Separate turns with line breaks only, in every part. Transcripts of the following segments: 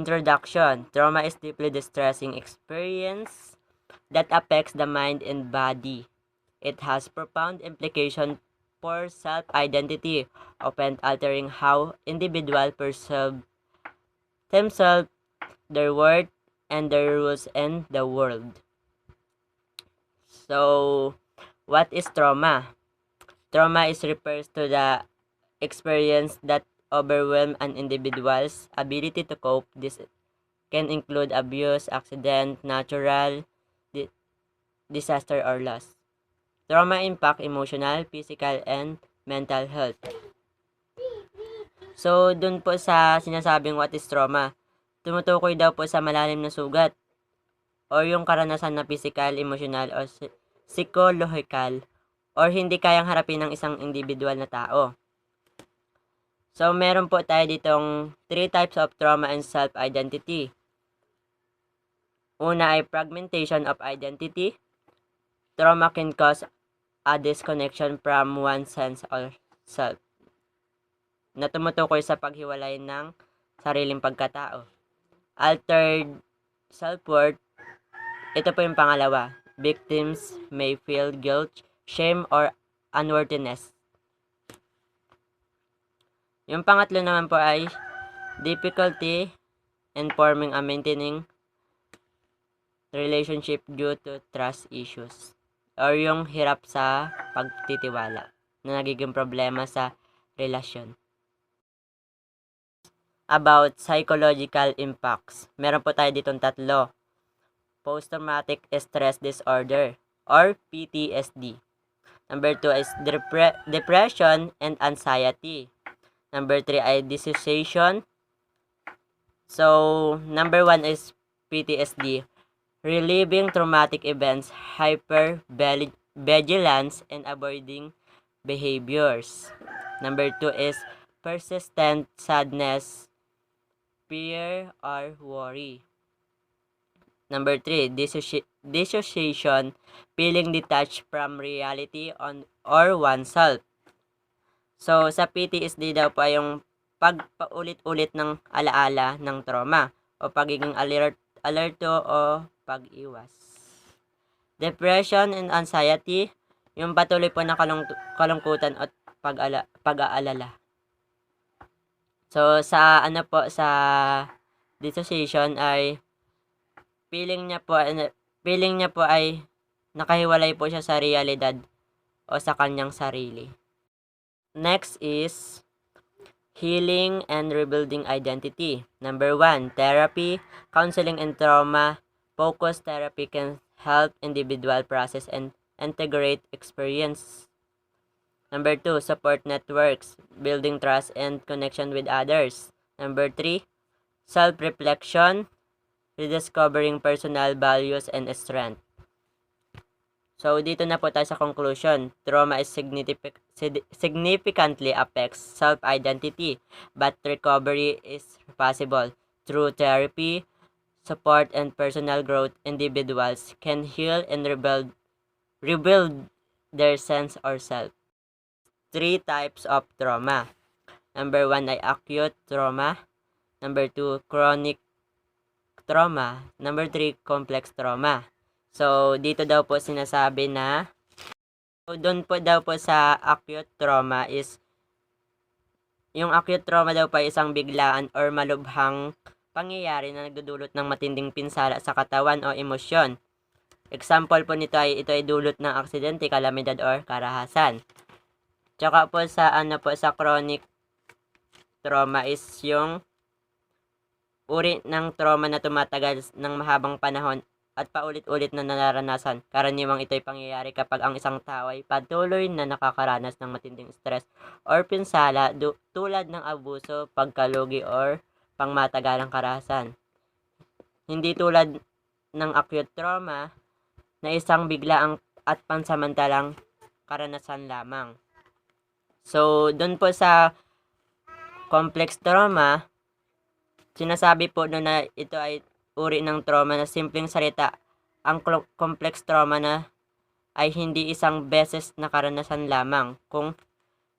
Introduction. Trauma is deeply distressing experience that affects the mind and body. It has profound implications for self-identity, often altering how individuals perceive themselves, their worth, and their roles in the world. So, what is trauma? Trauma is refers to the experience that overwhelm an individual's ability to cope. This can include abuse, accident, natural di- disaster, or loss. Trauma impact emotional, physical, and mental health. So, dun po sa sinasabing what is trauma, tumutukoy daw po sa malalim na sugat o yung karanasan na physical, emotional, o psychological or hindi kayang harapin ng isang individual na tao. So, meron po tayo ditong 3 types of trauma and self-identity. Una ay fragmentation of identity. Trauma can cause a disconnection from one's sense of self na tumutukoy sa paghiwalay ng sariling pagkatao. Altered self-worth. Ito po yung pangalawa. Victims may feel guilt, shame, or unworthiness. Yung pangatlo naman po ay difficulty in forming and maintaining relationship due to trust issues or yung hirap sa pagtitiwala na nagiging problema sa relasyon. About psychological impacts, meron po tayo ditong 3. Post-traumatic stress disorder or PTSD. Number 2 is depression and anxiety. Number 3 ay dissociation. So, number 1 is PTSD. Reliving traumatic events, hypervigilance, and avoiding behaviors. Number 2 is persistent sadness, fear, or worry. Number 3, dissociation, feeling detached from reality or oneself. So, sa PTSD daw pa yung pagpaulit-ulit ng alaala ng trauma o pagiging alerto o pag-iwas. Depression and anxiety, yung patuloy po na kalungkutan at pag-aalala. So, sa dissociation ay feeling niya po ay nakahiwalay po siya sa realidad o sa kanyang sarili. Next is healing and rebuilding identity. Number 1, therapy, counseling, and trauma. Focused therapy can help individual process and integrate experience. Number 2, support networks, building trust and connection with others. Number 3, self-reflection, rediscovering personal values and strength. So, dito na po tayo sa conclusion. Trauma is significantly affects self-identity, but recovery is possible. Through therapy, support, and personal growth, individuals can heal and rebuild their sense of self. 3 types of trauma. Number 1 ay acute trauma. Number 2, chronic trauma. Number 3, complex trauma. So, dito daw po sinasabi na doon po daw po sa acute trauma is yung acute trauma daw pa isang biglaan or malubhang pangyayari na nagdudulot ng matinding pinsala sa katawan o emosyon. Example po nito ay ito ay dulot ng aksidente, kalamidad, or karahasan. Tsaka po sa sa chronic trauma is yung uri ng trauma na tumatagal ng mahabang panahon at paulit-ulit na nararanasan. Karaniwang ito'y pangyayari kapag ang isang tao ay patuloy na nakakaranas ng matinding stress or pinsala tulad ng abuso, pagkalugi, or pangmatagalang karahasan. Hindi tulad ng acute trauma na isang biglaang at pansamantalang karanasan lamang. So, doon po sa complex trauma, sinasabi po doon na ito ay uri ng trauma na simpleng salita. Ang complex trauma na ay hindi isang beses na karanasan lamang kung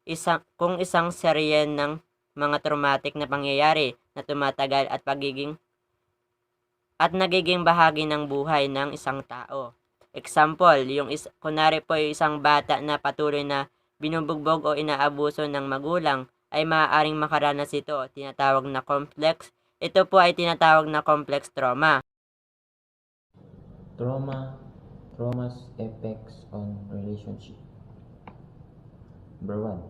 isang serye ng mga traumatic na pangyayari na tumatagal at pagiging at nagiging bahagi ng buhay ng isang tao. Example, kunwari po yung isang bata na patuloy na binubugbog o inaabuso ng magulang ay maaaring makaranas ito, ito po ay tinatawag na complex trauma.
Trauma's effects on relationship. Number 1.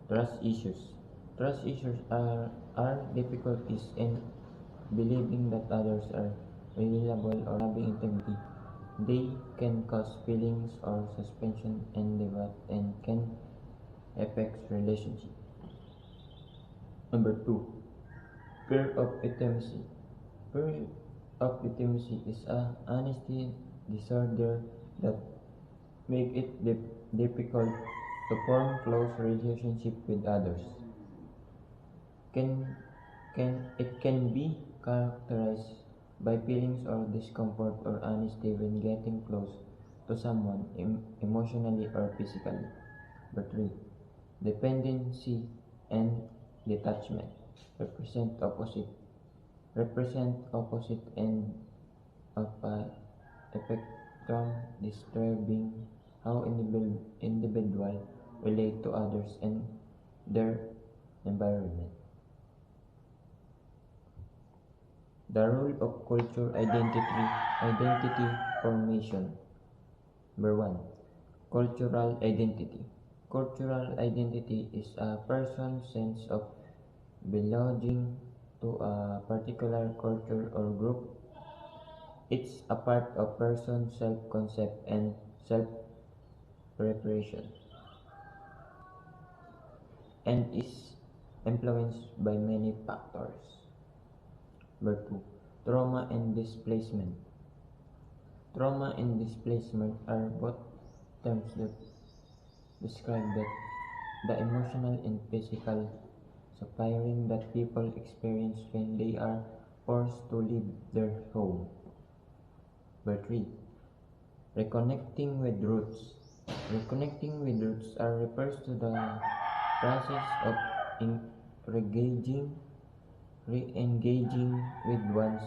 Trust issues. Trust issues are difficulties in believing that others are reliable or having integrity. They can cause feelings or suspension and can affect relationship. Number 2. Fear of intimacy. Fear of intimacy is a honesty disorder that make it difficult to form close relationship with others. It can be characterized by feelings of discomfort or honesty when getting close to someone emotionally or physically. Number 3. Dependency and detachment represent opposite end of a spectrum describing how individual relate to others and their environment. The role of culture identity formation. Number 1. Cultural identity. Cultural identity is a person's sense of belonging to a particular culture or group. It's a part of person's self-concept and self-preparation and is influenced by many factors. Number 2. Trauma and displacement. Trauma and displacement are both terms that describe the emotional and physical suffering that people experience when they are forced to leave their home. Number 3. Reconnecting with roots. Reconnecting with roots refers to the process of re-engaging with one's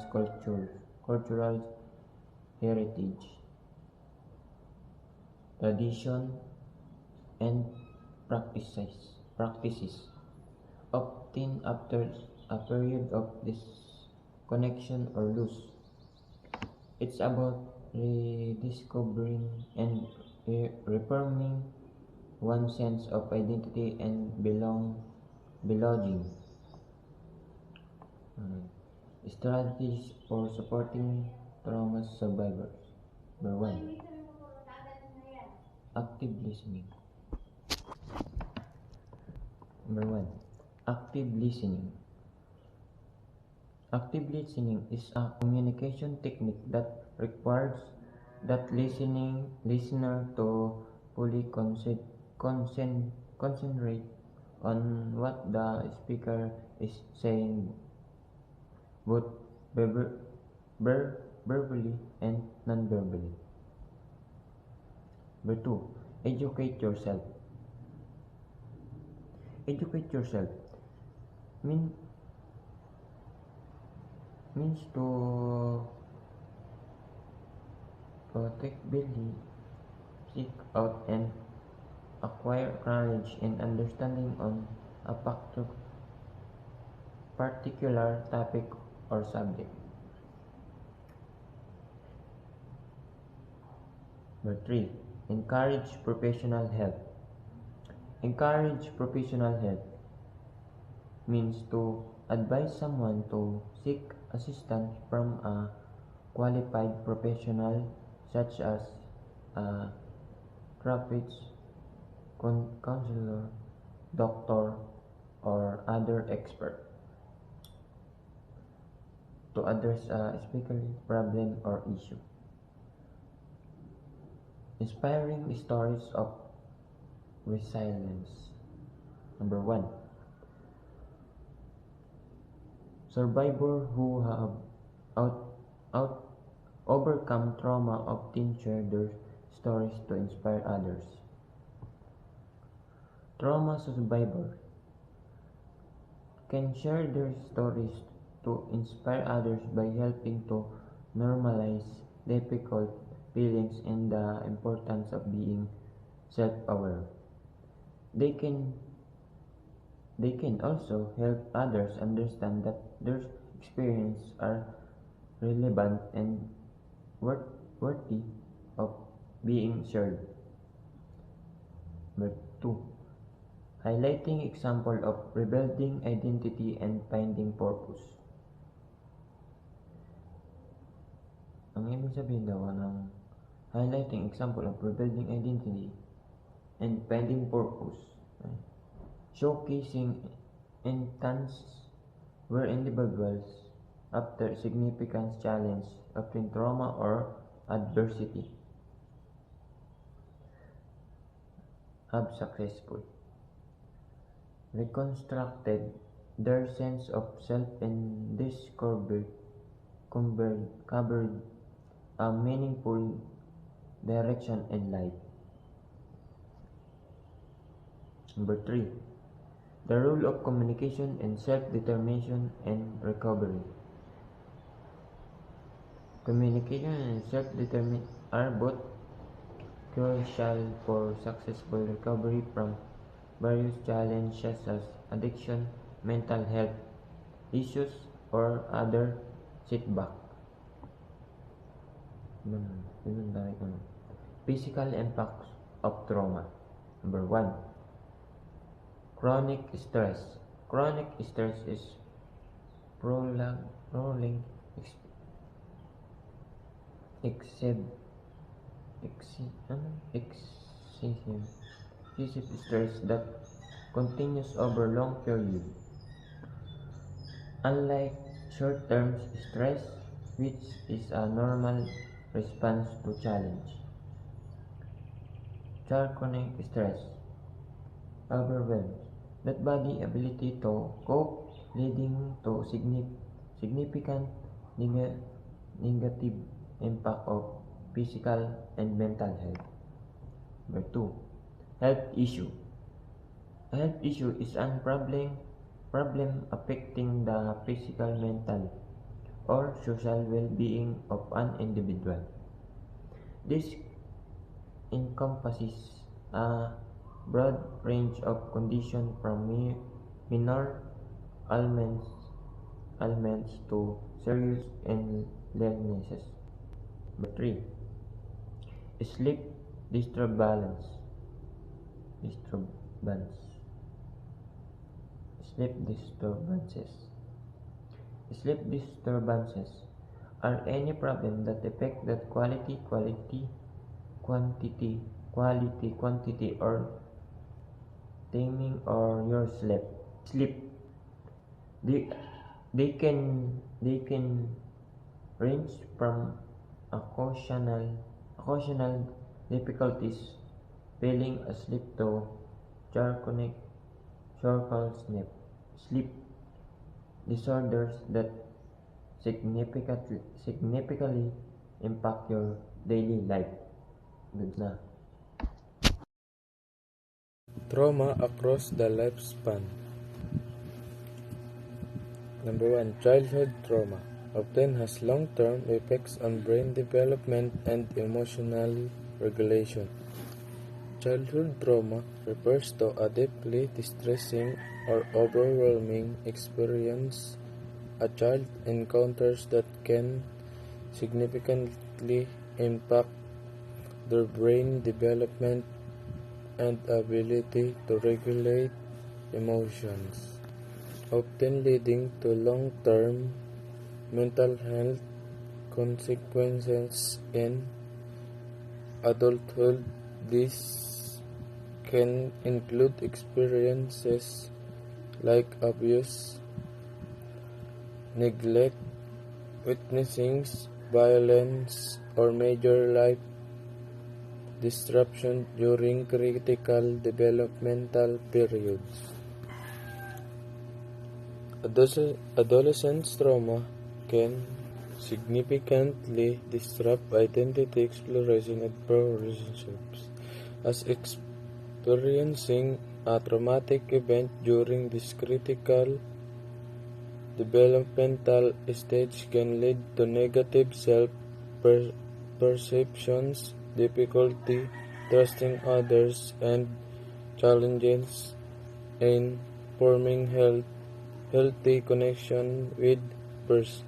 cultural heritage, tradition, and practices. Often after a period of disconnection or loss. It's about rediscovering and reforming one's sense of identity and belonging. Strategies for supporting trauma survivors. Number 1. Active listening. Number 1. Active listening. Active listening is a communication technique that requires that listener to fully concentrate on what the speaker is saying, both verbally and non-verbally. Number 2. Educate yourself. Educate yourself means to proactively seek out and acquire knowledge and understanding on a particular topic or subject. Number 3. Encourage professional help. Encourage professional help means to advise someone to seek assistance from a qualified professional such as a therapist, counselor, doctor, or other expert to address a specific problem or issue. Inspiring stories of resilience. Number 1. Survivors who have overcome trauma often share their stories to inspire others. Trauma survivors can share their stories to inspire others by helping to normalize difficult feelings and the importance of being self-aware. They can they can also help others understand that their experiences are relevant and worthy of being shared. Number 2. Highlighting example of rebuilding identity and finding purpose. Ang ibig sabihin daw ng highlighting example of rebuilding identity and finding purpose. Showcasing instances where individuals, after significant challenge, often trauma or adversity, have successful reconstructed their sense of self and discovered a meaningful direction in life. Number 3. The role of communication in self-determination and recovery. Communication and self-determination are both crucial for successful recovery from various challenges such as addiction, mental health issues, or other setbacks. Physical impacts of trauma. Number 1. Chronic stress. Chronic stress is prolonged excessive stress that continues over long period. Unlike short-term stress, which is a normal response to challenge, chronic stress overwhelms that body ability to cope, leading to significant negative impact of physical and mental health. Number 2. Health issue. A health issue is a problem affecting the physical, mental, or social well-being of an individual. This encompasses a broad range of conditions from minor ailments to serious illnesses. Number 3. Sleep disturbance. Sleep disturbances are any problem that affect the quality, quantity, or timing of your sleep. They can range from occasional difficulties falling asleep to chronic sleep disorders that significantly impact your daily life. Good na.
Trauma across the lifespan. Number 1. Childhood trauma often has long-term effects on brain development and emotional regulation. Childhood trauma refers to a deeply distressing or overwhelming experience a child encounters that can significantly impact their brain development and ability to regulate emotions, often leading to long-term mental health consequences in adulthood. This can include experiences like abuse, neglect, witnessing violence, or major life disruption during critical developmental periods. Adolescence trauma can significantly disrupt identity, exploration, and relationships. As experiencing a traumatic event during this critical developmental stage can lead to negative self-perceptions, difficulty trusting others, and challenges in forming healthy connection with peers,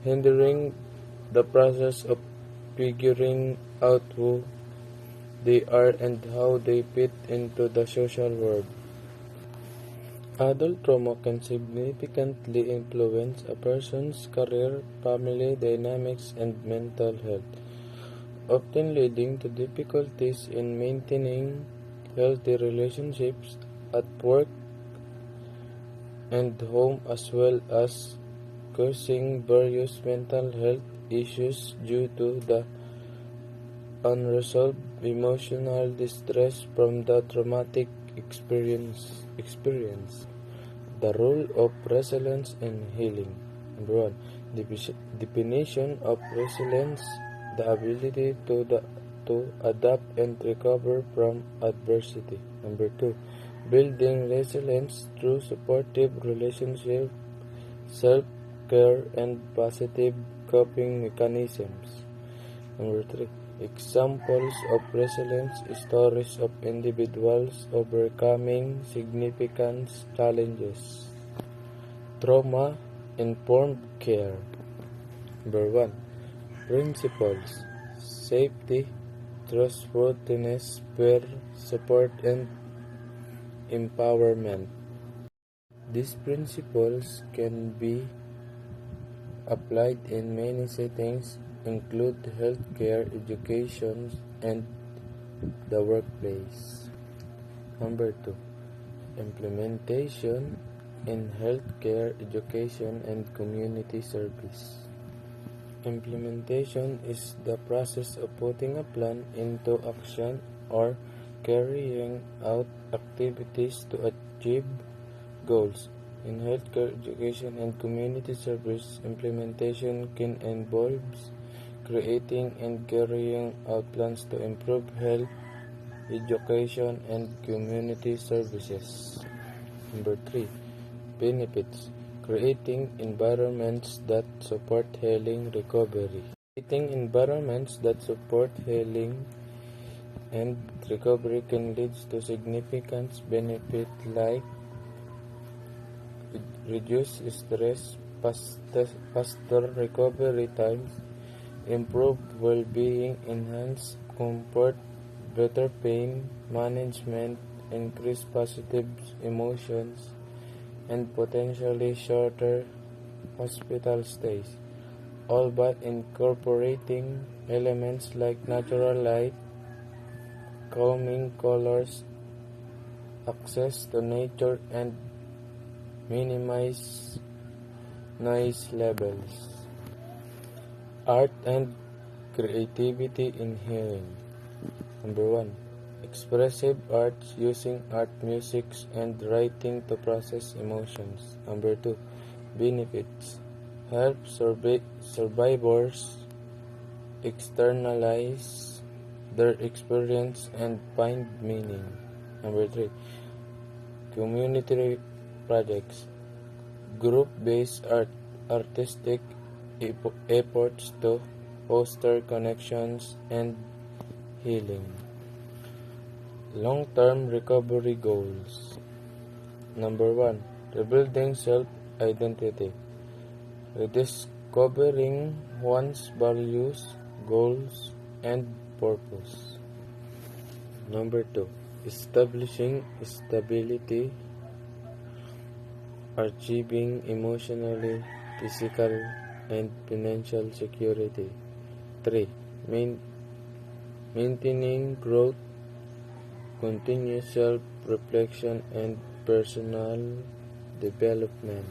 hindering the process of figuring out who they are and how they fit into the social world. Adult trauma can significantly influence a person's career, family dynamics, and mental health, often leading to difficulties in maintaining healthy relationships at work and home, as well as causing various mental health issues due to the unresolved emotional distress from the traumatic experience. The role of resilience in healing. Number 1. Definition of resilience: the ability to adapt and recover from adversity. Number 2. Building resilience through supportive relationships, self-care, and positive coping mechanisms. Number 3. Examples of resilience: stories of individuals overcoming significant challenges. Trauma-informed care. Number 1. Principles: safety, trustworthiness, peer support, and empowerment. These principles can be applied in many settings, include healthcare, education, and the workplace. Number 2. Implementation in healthcare, education, and community service. Implementation is the process of putting a plan into action or carrying out activities to achieve goals. In healthcare, education, and community service, implementation can involve creating and carrying out plans to improve health, education, and community services. Number 3. Benefits: creating environments that support healing recovery. Creating environments that support healing and recovery can lead to significant benefits like reduced stress, faster recovery times, improved well-being, enhanced comfort, better pain management, increased positive emotions, and potentially shorter hospital stays, all by incorporating elements like natural light, calming colors, access to nature, and minimize noise levels. Art and creativity in healing. Number 1. Expressive arts: using art, music, and writing to process emotions. Number 2. Benefits: help survivors externalize their experience and find meaning. Number 3. Community projects: group-based artistic efforts to foster connections and healing. Long-term recovery goals. Number 1. Rebuilding self-identity: rediscovering one's values, goals, and purpose. Number 2. Establishing stability: achieving emotionally, physical, and financial security. 3. Maintaining growth, continuous self-reflection, and personal development.